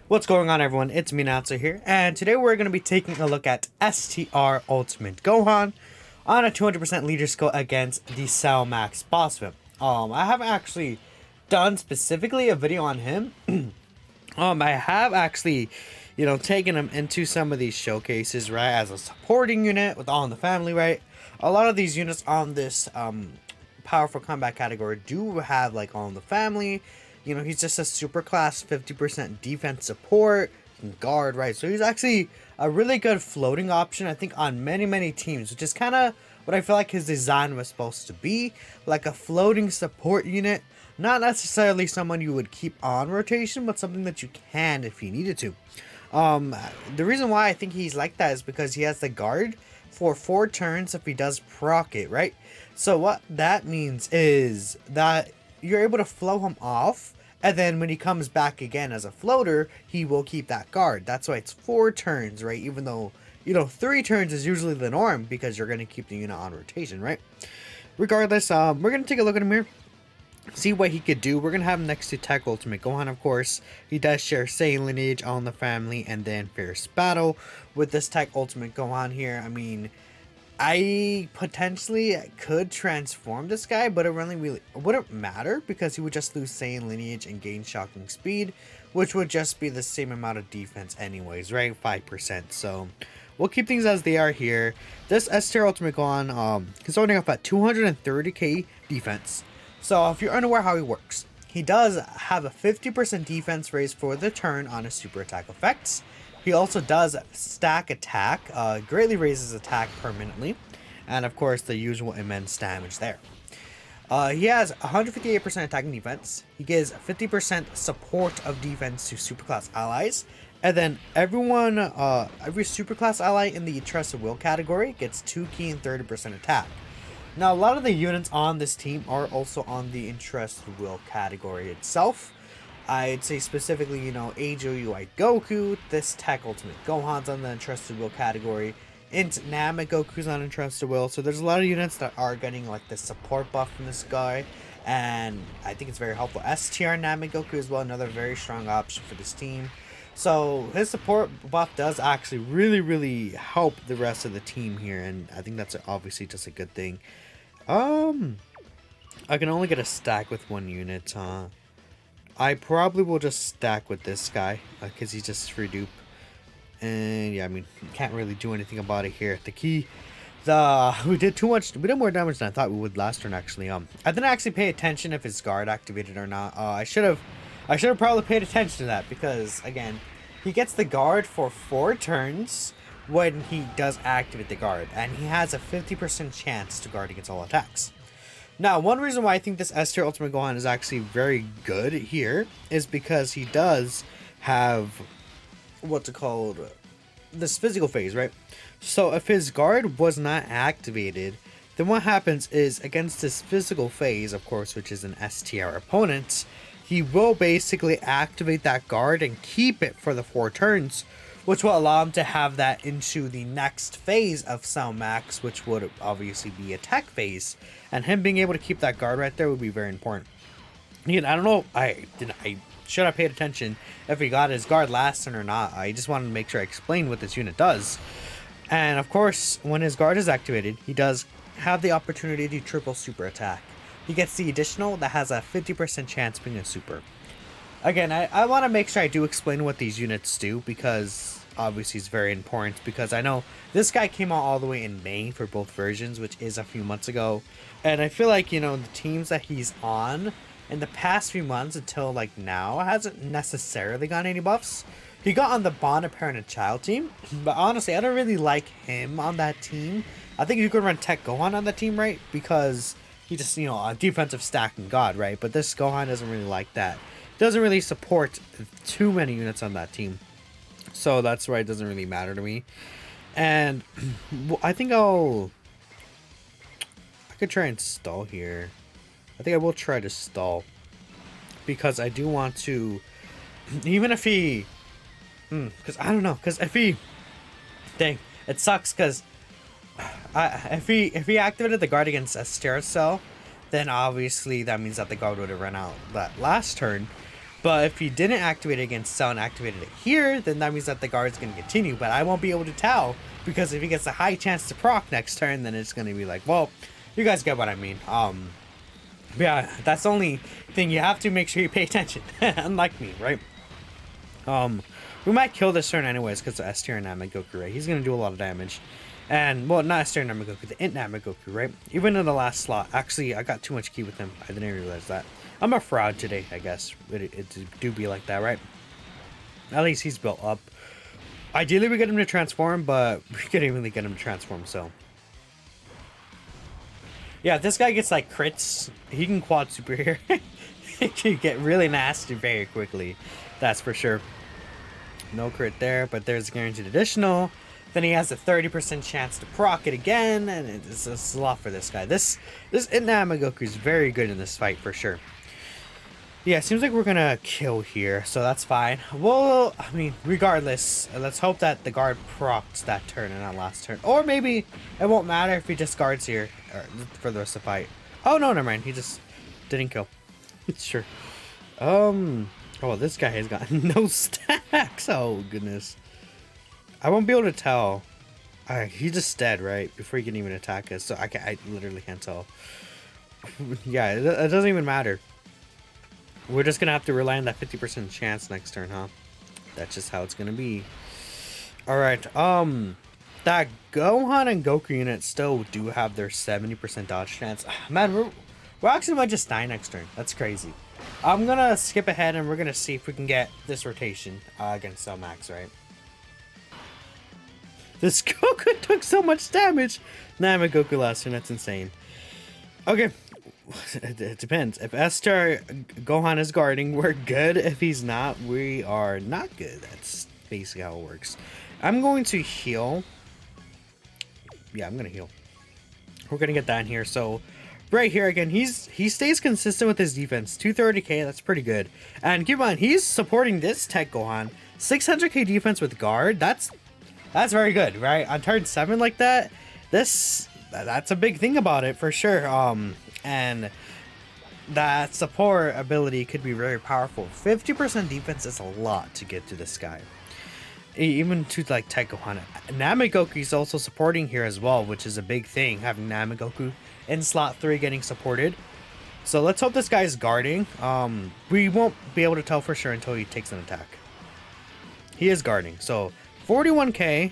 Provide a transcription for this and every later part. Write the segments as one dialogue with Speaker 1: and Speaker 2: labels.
Speaker 1: What's going on, everyone? It's me, Natsu here, and today we're going to be taking a look at STR Ultimate Gohan on a 200% leader skill against the Cell Max boss whip. I haven't actually done specifically a video on him. I have actually, taken him into some of these showcases, right, as a supporting unit with All in the Family, right? A lot of these units on this powerful combat category do have like All in the Family. He's just a super class 50% defense support, can guard, right? So he's actually a really good floating option, I think, on many teams, which is kind of what I feel like his design was supposed to be, like a floating support unit. Not necessarily someone you would keep on rotation, but something that you can if you needed to. The reason why I think he's like that is because he has the guard for 4 turns if he does proc it, right? So what that means is that you're able to flow him off, and then when he comes back again as a floater, he will keep that guard. That's why it's 4 turns, right? Even though, 3 turns is usually the norm because you're going to keep the unit on rotation, right? Regardless, we're going to take a look at him here, see what he could do. We're going to have him next to Tech Ultimate Gohan, of course. He does share Saiyan lineage, All in the Family, and then Fierce Battle. With this Tech Ultimate Gohan here, I mean, I potentially could transform this guy, but it really wouldn't matter because he would just lose Saiyan lineage and gain shocking speed, which would just be the same amount of defense anyways, right? 5%. So we'll keep things as they are here. This S-tier Ultimate Gohan is starting off at 230k defense. So if you're unaware how he works, he does have a 50% defense raise for the turn on his super attack effects. He also does stack attack, greatly raises attack permanently, and of course the usual immense damage there. He has 158% attack and defense. He gives 50% support of defense to superclass allies, and then every superclass ally in the Trusted Will category gets 2 key and 30% attack. Now, a lot of the units on this team are also on the Entrusted Will category itself. I'd say specifically, Age UI Goku, this Tech Ultimate Gohan's on the Entrusted Will category, Int Namek Goku's on Entrusted Will, so there's a lot of units that are getting like the support buff from this guy, and I think it's very helpful. STR Namek Goku as well, another very strong option for this team. So his support buff does actually really help the rest of the team here, and I think that's obviously just a good thing. I can only get a stack with 1 unit, I probably will just stack with this guy because he's just free dupe, and yeah, I mean, can't really do anything about it here. We did more damage than I thought we would last turn. Actually, I didn't actually pay attention if his guard activated or not. I should have probably paid attention to that because again, he gets the guard for 4 turns when he does activate the guard, and he has a 50% chance to guard against all attacks. Now, one reason why I think this S-tier Ultimate Gohan is actually very good here is because he does have this physical phase, right? So if his guard was not activated, then what happens is against this physical phase, of course, which is an STR opponent, he will basically activate that guard and keep it for the 4 turns, which will allow him to have that into the next phase of Cell Max, which would obviously be a tech phase, and him being able to keep that guard right there would be very important. Again, I don't know, I should have paid attention if he got his guard last turn or not. I just wanted to make sure I explained what this unit does. And of course, when his guard is activated, he does have the opportunity to triple super attack. He gets the additional that has a 50% chance being a super. Again, I want to make sure I do explain what these units do because obviously it's very important, because I know this guy came out all the way in May for both versions, which is a few months ago, and I feel like, the teams that he's on in the past few months until like now hasn't necessarily gotten any buffs. He got on the Bond Parent and Child team, but honestly I don't really like him on that team. I think you could run Tech Gohan on the team, right, because he just, a defensive stacking god, right? But this Gohan doesn't really like that. Doesn't really support too many units on that team, so that's why it doesn't really matter to me. And I think I could try and stall here. I think I will try to stall because I do want to, even if he, because I don't know, because if he, dang, it sucks because if he activated the guard against a Cell, then obviously that means that the guard would have run out that last turn. But if he didn't activate it against Cell and activated it here, then that means that the guard's going to continue. But I won't be able to tell, because if he gets a high chance to proc next turn, then it's going to be like, well, you guys get what I mean. Yeah, that's the only thing. You have to make sure you pay attention, unlike me, right? We might kill this turn anyways because of S tier and Namagoku, right? He's going to do a lot of damage. And, well, not S tier Namagoku, the Int Namagoku, right? Even in the last slot. Actually, I got too much ki with him. I didn't realize that. I'm a fraud today, I guess. It do be like that, right? At least he's built up. Ideally, we get him to transform, but we couldn't really get him to transform, so. Yeah, if this guy gets, like, crits, he can quad super here. It can get really nasty very quickly. That's for sure. No crit there, but there's a guaranteed additional. Then he has a 30% chance to proc it again, and it's a lot for this guy. This Namagoku is very good in this fight for sure. Yeah, seems like we're gonna kill here, so that's fine. Well, I mean, regardless, let's hope that the guard procs that turn and not last turn. Or maybe it won't matter if he just guards here for the rest of the fight. Oh no, never mind. He just didn't kill. Sure. Oh, this guy has got no stacks. Oh, goodness. I won't be able to tell. He just dead, right? Before he can even attack us. So I literally can't tell. Yeah, it doesn't even matter. We're just going to have to rely on that 50% chance next turn, huh? That's just how it's going to be. Alright, that Gohan and Goku unit still do have their 70% dodge chance. Man, we're actually might just die next turn. That's crazy. I'm gonna skip ahead and we're gonna see if we can get this rotation against Cell Max, right? This Goku took so much damage. Namagoku last turn, that's insane. Okay, it depends. If Esther Gohan is guarding, we're good. If he's not, we are not good. That's basically how it works. I'm going to heal. Yeah, I'm gonna heal. We're gonna get that in here. So right here again, he stays consistent with his defense. 230k, that's pretty good. And keep in mind, he's supporting this Tech Gohan. 600k defense with guard. That's very good, right? On turn 7 like that, that's a big thing about it for sure. And that support ability could be very powerful. 50% defense is a lot to get to this guy. Even to like Tech Gohan. Namagoku is also supporting here as well, which is a big thing, having Namagoku in slot 3 getting supported. So let's hope this guy's guarding. We won't be able to tell for sure until he takes an attack. He is guarding. So 41k.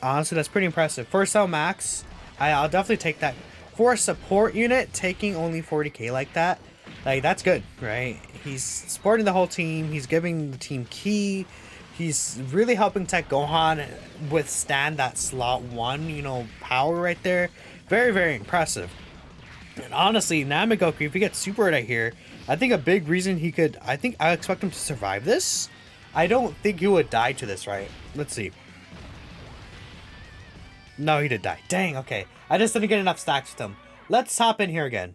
Speaker 1: Honestly, that's pretty impressive. For Cell Max, I'll definitely take that. For a support unit, taking only 40k like that, like that's good, right? He's supporting the whole team. He's giving the team ki. He's really helping Tech Gohan withstand that slot 1, you know, power right there. Very, very impressive. And honestly, Namagoku, if he gets super right here, I think a big reason he could, I expect him to survive this. I don't think he would die to this, right? Let's see. No, he did die. Dang, okay. I just didn't get enough stacks with him. Let's hop in here again.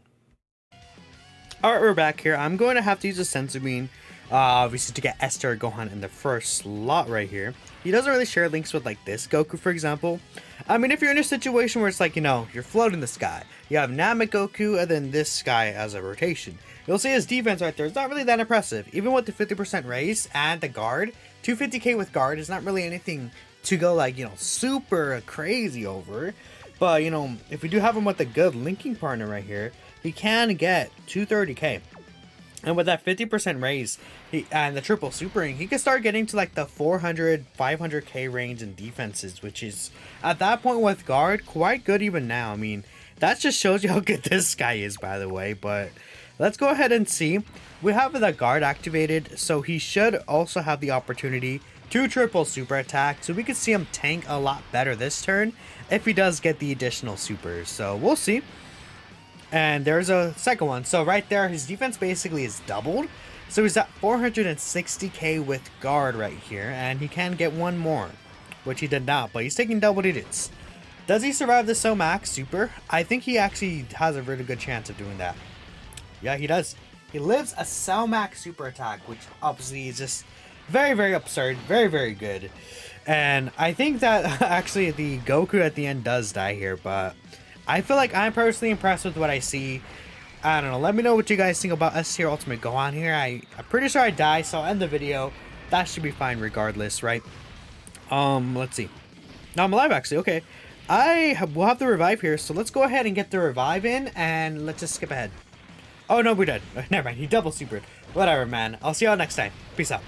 Speaker 1: Alright, we're back here. I'm going to have to use a Senzu Bean. Obviously to get Esther Gohan in the first slot right here. He doesn't really share links with like this Goku, for example. I mean, if you're in a situation where it's like, you know, you're floating in the sky, you have Namagoku and then this guy as a rotation, you'll see his defense right there is not really that impressive. Even with the 50% raise and the guard, 250k with guard is not really anything to go like, you know, super crazy over. But, you know, if we do have him with a good linking partner right here, he can get 230k. And with that 50% raise and the triple supering, he can start getting to like the 400, 500k range in defenses, which is at that point with guard quite good even now. I mean, that just shows you how good this guy is, by the way. But let's go ahead and see. We have the guard activated, so he should also have the opportunity to triple super attack. So we could see him tank a lot better this turn if he does get the additional supers. So we'll see. And there's a second one. So right there, his defense basically is doubled. So he's at 460k with guard right here. And he can get one more, which he did not. But he's taking double digits. Does he survive the Cell Max super? I think he actually has a really good chance of doing that. Yeah, he does. He lives a Cell Max super attack, which obviously is just very, very absurd. Very, very good. And I think that actually the Goku at the end does die here. But I feel like I'm personally impressed with what I see. I don't know. Let me know what you guys think about S tier Ultimate Gohan here. I'm pretty sure I die, so I'll end the video. That should be fine regardless, right? Let's see. No, I'm alive actually. Okay. We'll have the revive here, so let's go ahead and get the revive in, and let's just skip ahead. Oh no, we're dead. Never mind. He double supered. Whatever, man. I'll see y'all next time. Peace out.